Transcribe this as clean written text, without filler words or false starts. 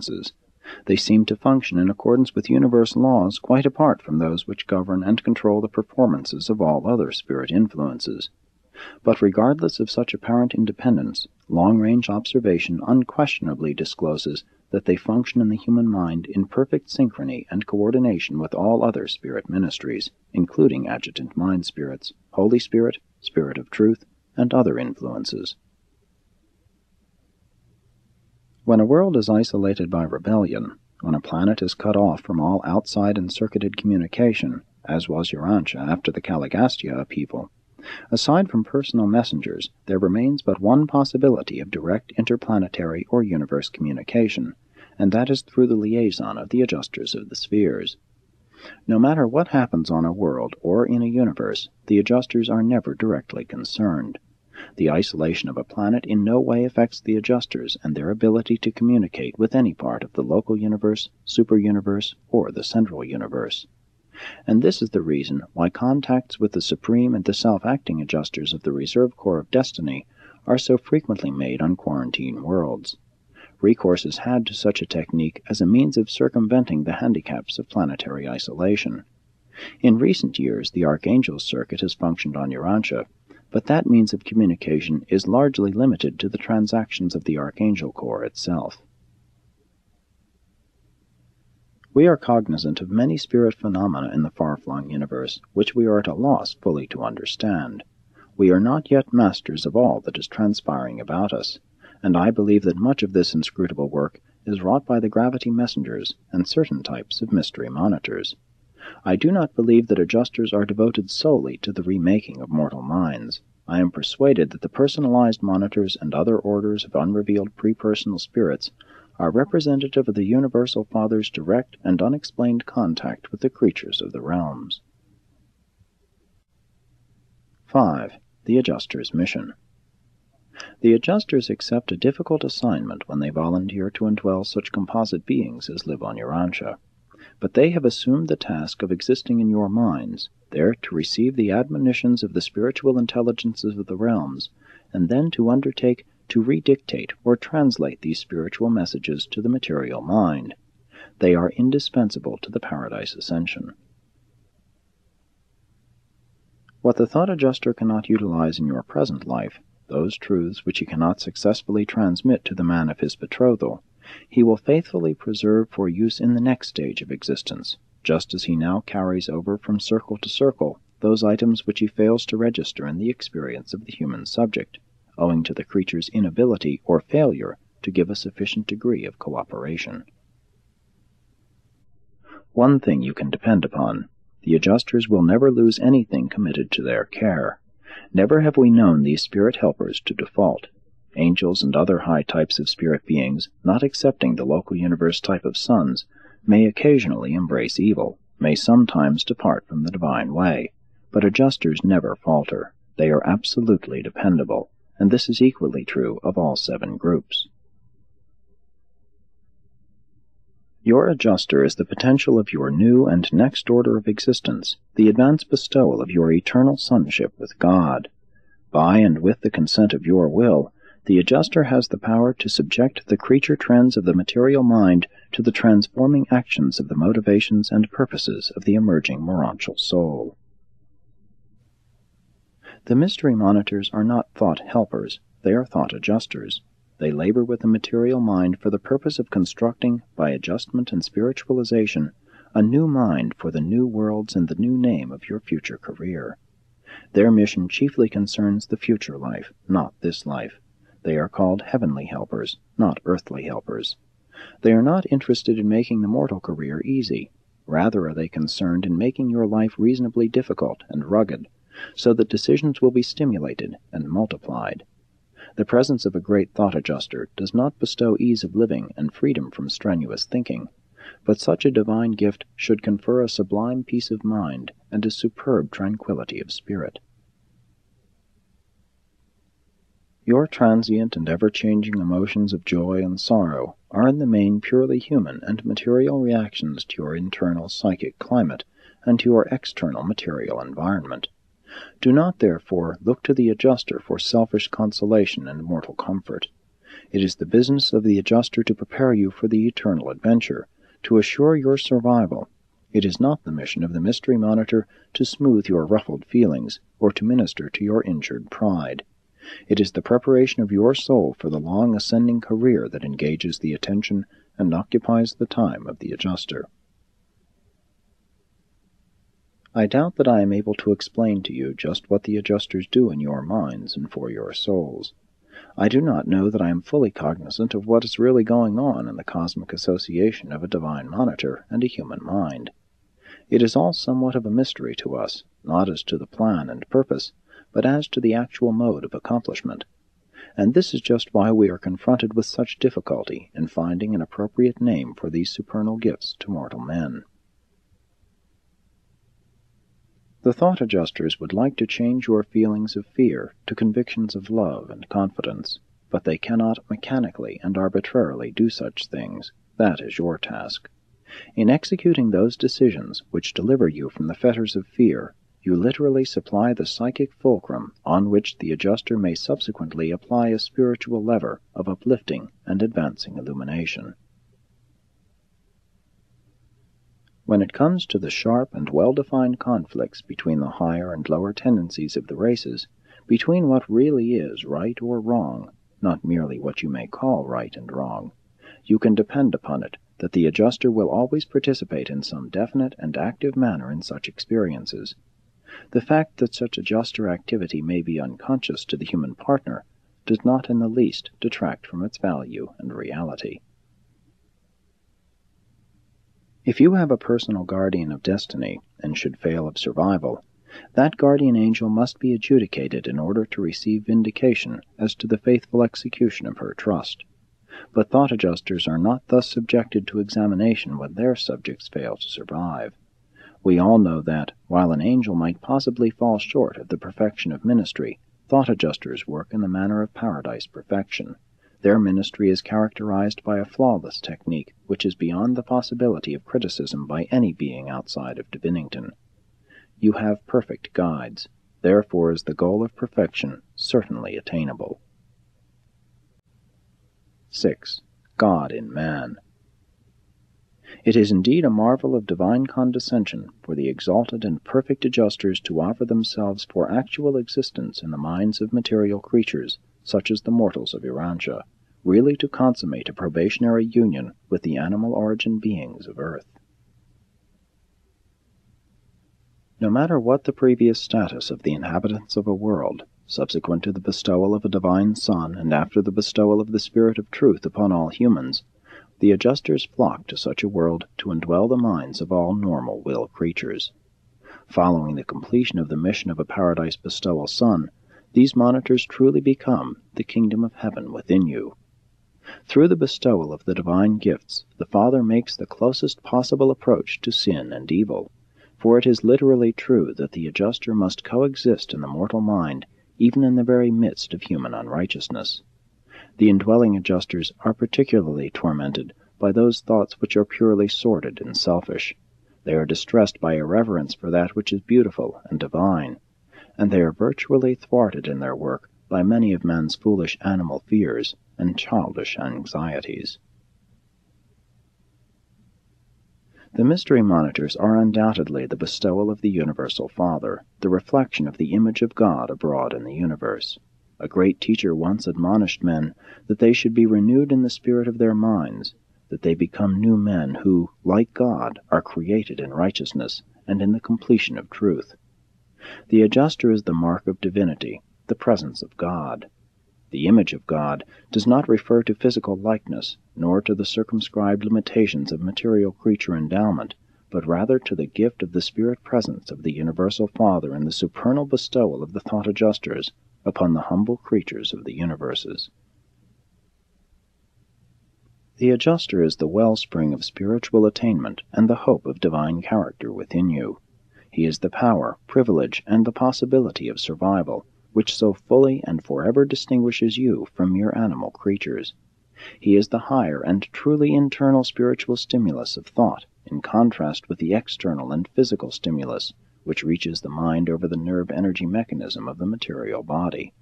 influences. They seem to function in accordance with universe laws quite apart from those which govern and control the performances of all other spirit influences. But regardless of such apparent independence, long-range observation unquestionably discloses that they function in the human mind in perfect synchrony and coordination with all other spirit ministries, including adjutant mind spirits, Holy Spirit, Spirit of Truth, and other influences. When a world is isolated by rebellion, when a planet is cut off from all outside and circuited communication, as was Urantia after the Caligastia upheaval, aside from personal messengers, there remains but one possibility of direct interplanetary or universe communication, and that is through the liaison of the adjusters of the spheres. No matter what happens on a world or in a universe, the adjusters are never directly concerned. The isolation of a planet in no way affects the adjusters and their ability to communicate with any part of the local universe, super-universe, or the central universe. And this is the reason why contacts with the supreme and the self-acting adjusters of the Reserve Corps of Destiny are so frequently made on quarantine worlds. Recourse is had to such a technique as a means of circumventing the handicaps of planetary isolation. In recent years, the Archangel Circuit has functioned on Urantia, but that means of communication is largely limited to the transactions of the Archangel Corps itself. We are cognizant of many spirit phenomena in the far-flung universe, which we are at a loss fully to understand. We are not yet masters of all that is transpiring about us, and I believe that much of this inscrutable work is wrought by the gravity messengers and certain types of mystery monitors. I do not believe that adjusters are devoted solely to the remaking of mortal minds. I am persuaded that the personalized monitors and other orders of unrevealed pre-personal spirits are representative of the Universal Father's direct and unexplained contact with the creatures of the realms. 5. The Adjuster's Mission. The adjusters accept a difficult assignment when they volunteer to indwell such composite beings as live on Urantia. But they have assumed the task of existing in your minds, there to receive the admonitions of the spiritual intelligences of the realms, and then to undertake to redictate or translate these spiritual messages to the material mind. They are indispensable to the Paradise Ascension. What the thought adjuster cannot utilize in your present life, those truths which he cannot successfully transmit to the man of his betrothal, he will faithfully preserve for use in the next stage of existence, just as he now carries over from circle to circle those items which he fails to register in the experience of the human subject, owing to the creature's inability or failure to give a sufficient degree of cooperation. One thing you can depend upon: the adjusters will never lose anything committed to their care. Never have we known these spirit helpers to default. Angels and other high types of spirit beings, not accepting the local universe type of sons, may occasionally embrace evil, may sometimes depart from the divine way, but adjusters never falter. They are absolutely dependable, and this is equally true of all 7 groups. Your adjuster is the potential of your new and next order of existence, the advanced bestowal of your eternal sonship with God. By and with the consent of your will, the adjuster has the power to subject the creature trends of the material mind to the transforming actions of the motivations and purposes of the emerging morontial soul. The mystery monitors are not thought helpers, they are thought adjusters. They labor with the material mind for the purpose of constructing, by adjustment and spiritualization, a new mind for the new worlds and the new name of your future career. Their mission chiefly concerns the future life, not this life. They are called heavenly helpers, not earthly helpers. They are not interested in making the mortal career easy. Rather are they concerned in making your life reasonably difficult and rugged, so that decisions will be stimulated and multiplied. The presence of a great thought adjuster does not bestow ease of living and freedom from strenuous thinking, but such a divine gift should confer a sublime peace of mind and a superb tranquility of spirit. Your transient and ever-changing emotions of joy and sorrow are in the main purely human and material reactions to your internal psychic climate and to your external material environment. Do not, therefore, look to the adjuster for selfish consolation and mortal comfort. It is the business of the adjuster to prepare you for the eternal adventure, to assure your survival. It is not the mission of the mystery monitor to smooth your ruffled feelings or to minister to your injured pride. It is the preparation of your soul for the long ascending career that engages the attention and occupies the time of the adjuster. I doubt that I am able to explain to you just what the adjusters do in your minds and for your souls. I do not know that I am fully cognizant of what is really going on in the cosmic association of a divine monitor and a human mind. It is all somewhat of a mystery to us, not as to the plan and purpose, but as to the actual mode of accomplishment. And this is just why we are confronted with such difficulty in finding an appropriate name for these supernal gifts to mortal men. The thought adjusters would like to change your feelings of fear to convictions of love and confidence, but they cannot mechanically and arbitrarily do such things. That is your task. In executing those decisions which deliver you from the fetters of fear, you literally supply the psychic fulcrum on which the adjuster may subsequently apply a spiritual lever of uplifting and advancing illumination. When it comes to the sharp and well-defined conflicts between the higher and lower tendencies of the races, between what really is right or wrong, not merely what you may call right and wrong, you can depend upon it that the adjuster will always participate in some definite and active manner in such experiences. The fact that such adjuster activity may be unconscious to the human partner does not in the least detract from its value and reality. If you have a personal guardian of destiny and should fail of survival, that guardian angel must be adjudicated in order to receive vindication as to the faithful execution of her trust. But thought adjusters are not thus subjected to examination when their subjects fail to survive. We all know that, while an angel might possibly fall short of the perfection of ministry, thought adjusters work in the manner of paradise perfection. Their ministry is characterized by a flawless technique which is beyond the possibility of criticism by any being outside of Divinington. You have perfect guides, therefore is the goal of perfection certainly attainable. 6. God in Man. It is indeed a marvel of divine condescension for the exalted and perfect adjusters to offer themselves for actual existence in the minds of material creatures, such as the mortals of Urantia, really to consummate a probationary union with the animal origin beings of Earth. No matter what the previous status of the inhabitants of a world, subsequent to the bestowal of a divine Son and after the bestowal of the Spirit of Truth upon all humans, the adjusters flock to such a world to indwell the minds of all normal will creatures. Following the completion of the mission of a paradise bestowal Son, these monitors truly become the kingdom of heaven within you. Through the bestowal of the divine gifts, the Father makes the closest possible approach to sin and evil, for it is literally true that the adjuster must coexist in the mortal mind even in the very midst of human unrighteousness. The indwelling adjusters are particularly tormented by those thoughts which are purely sordid and selfish. They are distressed by a reverence for that which is beautiful and divine, and they are virtually thwarted in their work by many of men's foolish animal fears and childish anxieties. The mystery monitors are undoubtedly the bestowal of the Universal Father, the reflection of the image of God abroad in the universe. A great teacher once admonished men that they should be renewed in the spirit of their minds, that they become new men who, like God, are created in righteousness and in the completion of truth. The adjuster is the mark of divinity, the presence of God. The image of God does not refer to physical likeness, nor to the circumscribed limitations of material creature endowment, but rather to the gift of the spirit presence of the Universal Father and the supernal bestowal of the thought adjusters upon the humble creatures of the universes. The adjuster is the wellspring of spiritual attainment and the hope of divine character within you. He is the power, privilege, and the possibility of survival, which so fully and forever distinguishes you from mere animal creatures. He is the higher and truly internal spiritual stimulus of thought, in contrast with the external and physical stimulus, which reaches the mind over the nerve energy mechanism of the material body.